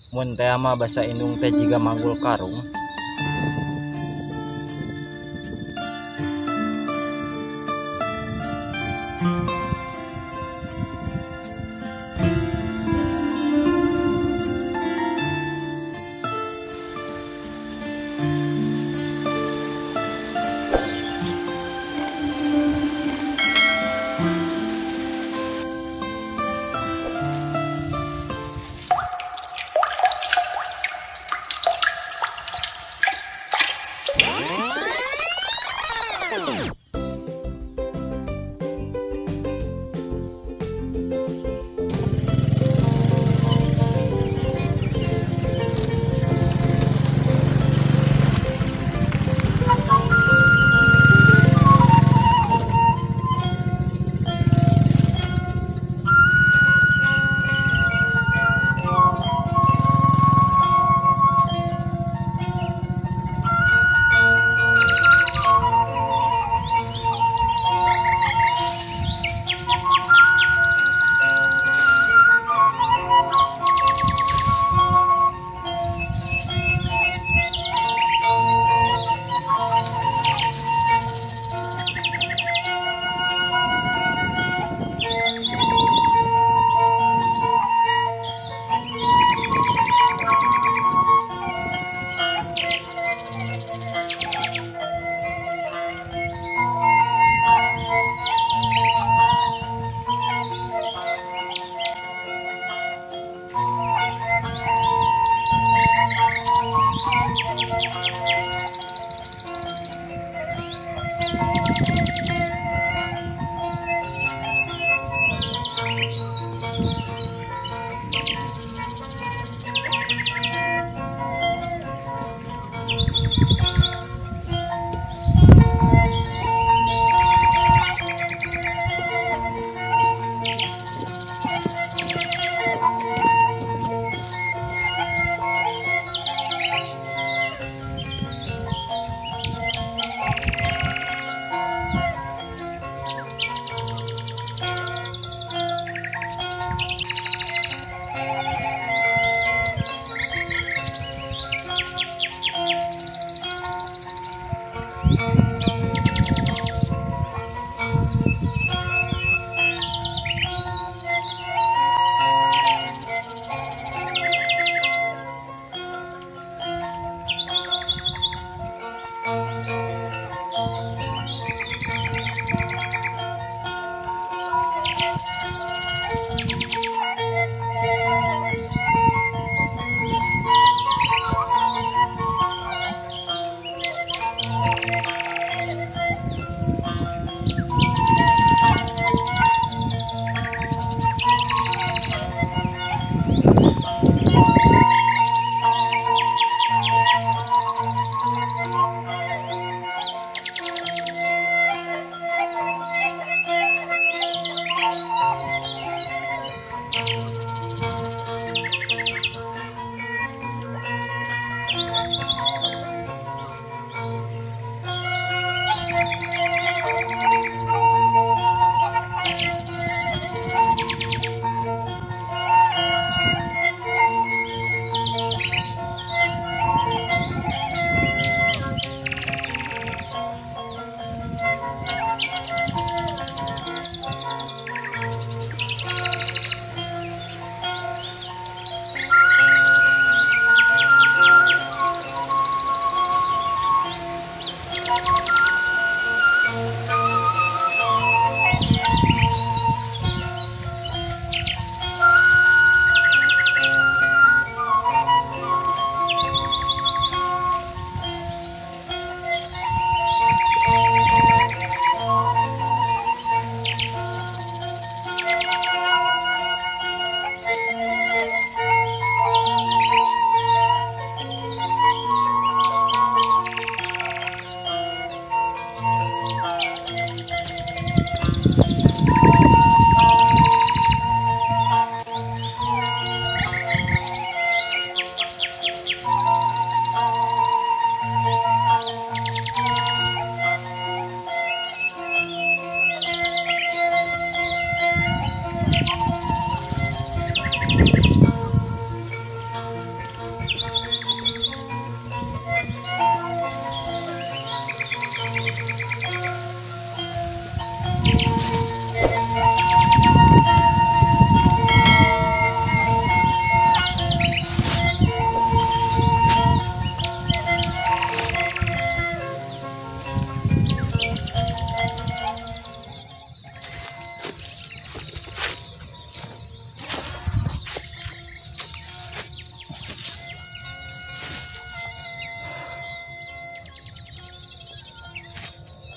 mun teh mah basa indung teh jiga manggul karung.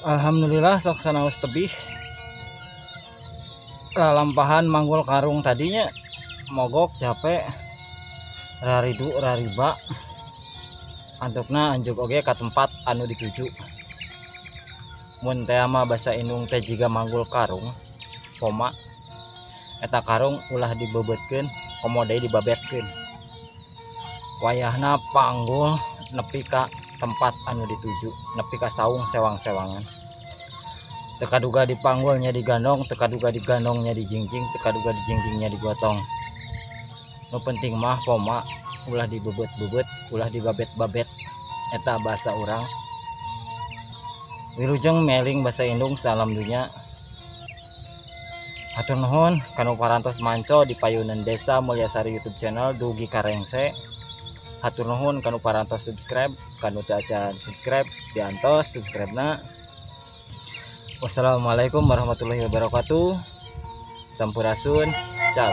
Alhamdulillah sok sanaos tebih lalampahan manggul karung tadinya mogok capek raridu rariba antukna anjuk oge ka tempat anu dituju. Mun teh mah basa indung teh jiga manggul karung koma eta karung ulah dibebetkeun komo deui dibabetkeun wayahna panggul nepi ka tempat anu dituju, nepi ka saung sewang-sewangan. Teka duga dipanggulnya digandong, teka duga digandongnya dijingjing, teka duga dijingjingnya digotong. Nu penting mah koma ulah dibebet-bebet, ulah dibabet-babet. Eta bahasa urang. Wilujeng meling bahasa indung salam dunya. Hatur nuhun kanu parantos manco di payunan Desa Mulyasari YouTube channel dugi karengse. Hatur nuhun kanu parantos subscribe, kanu teu acan subscribe diantos subscribe-na. Wassalamualaikum warahmatullahi wabarakatuh. Sampurasun. Ciao.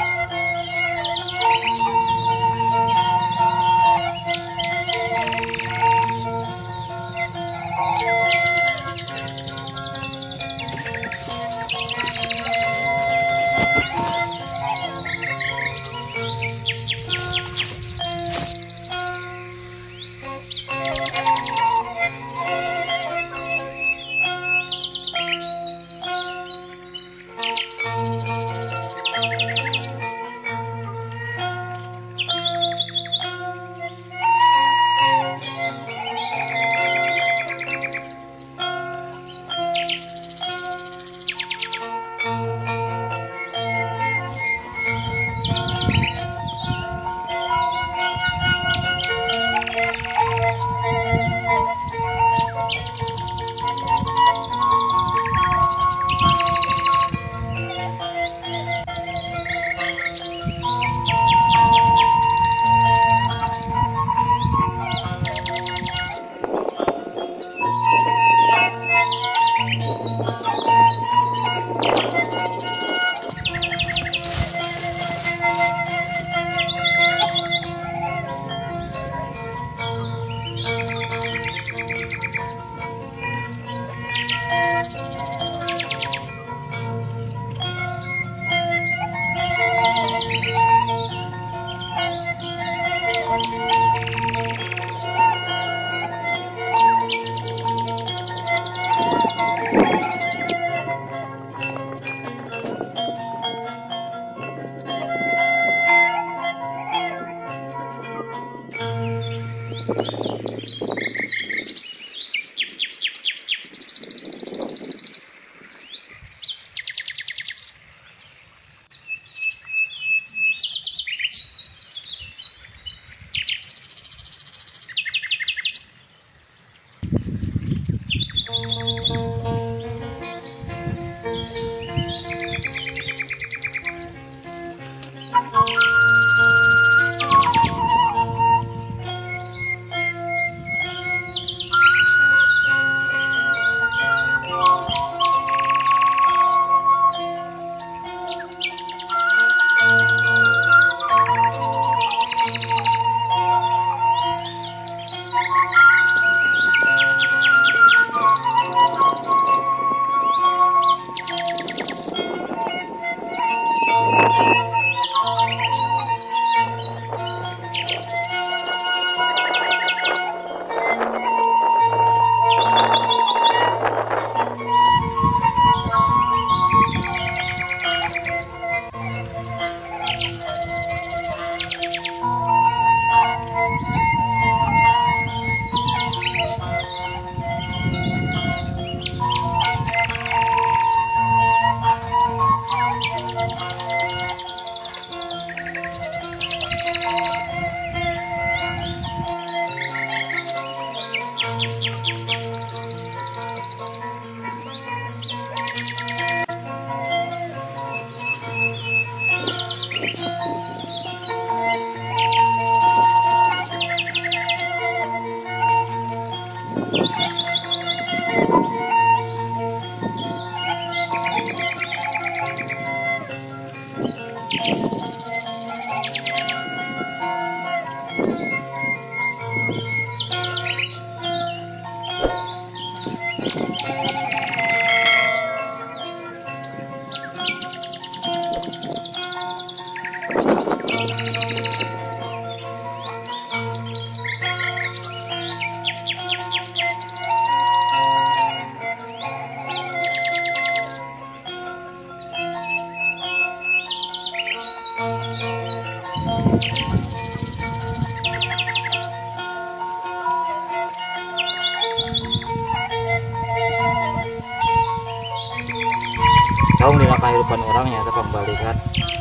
saung dina kehidupan orang nyata pembalikan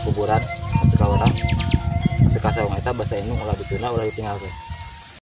kuburan ketika orang ketika saung eta bahasa Indung ulah dituna ulah ditinggalkeun.